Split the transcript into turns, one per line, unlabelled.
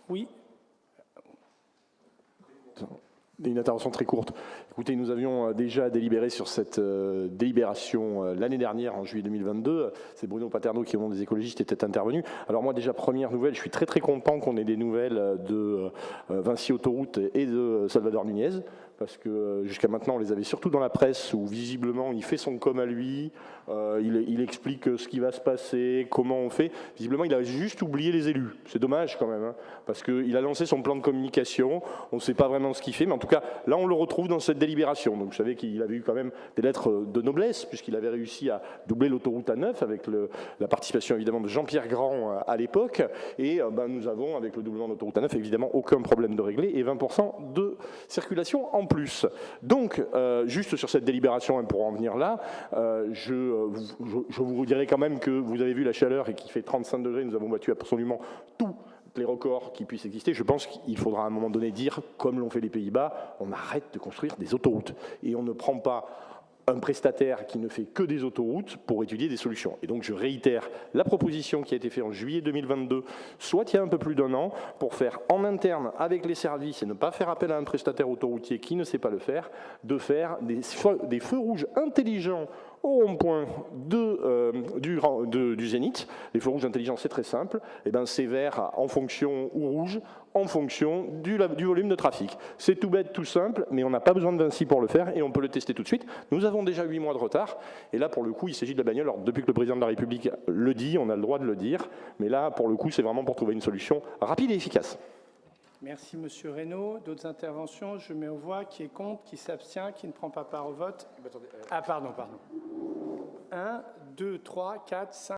Oui.
Une intervention très courte. Écoutez, nous avions déjà délibéré sur cette délibération l'année dernière, en juillet 2022. C'est Bruno Paterno qui, au nom des écologistes, était intervenu. Alors moi, déjà, première nouvelle, je suis très très content qu'on ait des nouvelles de Vinci Autoroute et de Salvador Nunez, parce que jusqu'à maintenant, on les avait surtout dans la presse, où visiblement, il fait son com à lui, il explique ce qui va se passer, comment on fait. Visiblement, il a juste oublié les élus. C'est dommage quand même, hein, parce qu'il a lancé son plan de communication, on ne sait pas vraiment ce qu'il fait, mais en tout cas, là, on le retrouve dans cette délibération. Donc, vous savez qu'il avait eu quand même des lettres de noblesse, puisqu'il avait réussi à doubler l'autoroute A9 avec la participation évidemment de Jean-Pierre Grand à l'époque. Et nous avons, avec le doublement de l'autoroute A9, évidemment aucun problème de régler et 20% de circulation en plus. Donc, juste sur cette délibération, pour en venir là, je vous dirais quand même que vous avez vu la chaleur et qu'il fait 35 degrés, nous avons battu absolument tout les records qui puissent exister. Je pense qu'il faudra à un moment donné dire, comme l'ont fait les Pays-Bas, on arrête de construire des autoroutes et on ne prend pas un prestataire qui ne fait que des autoroutes pour étudier des solutions. Et donc je réitère la proposition qui a été faite en juillet 2022, soit il y a un peu plus d'un an, pour faire en interne avec les services et ne pas faire appel à un prestataire autoroutier qui ne sait pas le faire, de faire des feux rouges intelligents au rond-point du Zénith. Les feux rouges intelligents, c'est très simple. Et c'est vert en fonction, ou rouge, en fonction du volume de trafic. C'est tout bête, tout simple, mais on n'a pas besoin de Vinci pour le faire et on peut le tester tout de suite. Nous avons déjà 8 mois de retard. Et là, pour le coup, il s'agit de la bagnole. Alors, depuis que le président de la République le dit, on a le droit de le dire. Mais là, pour le coup, c'est vraiment pour trouver une solution rapide et efficace.
Merci, Monsieur Reynaud. D'autres interventions? Je mets aux voix. Qui est contre? Qui s'abstient? Qui ne prend pas part au vote? Ah, pardon. 1, 2, 3, 4, 5.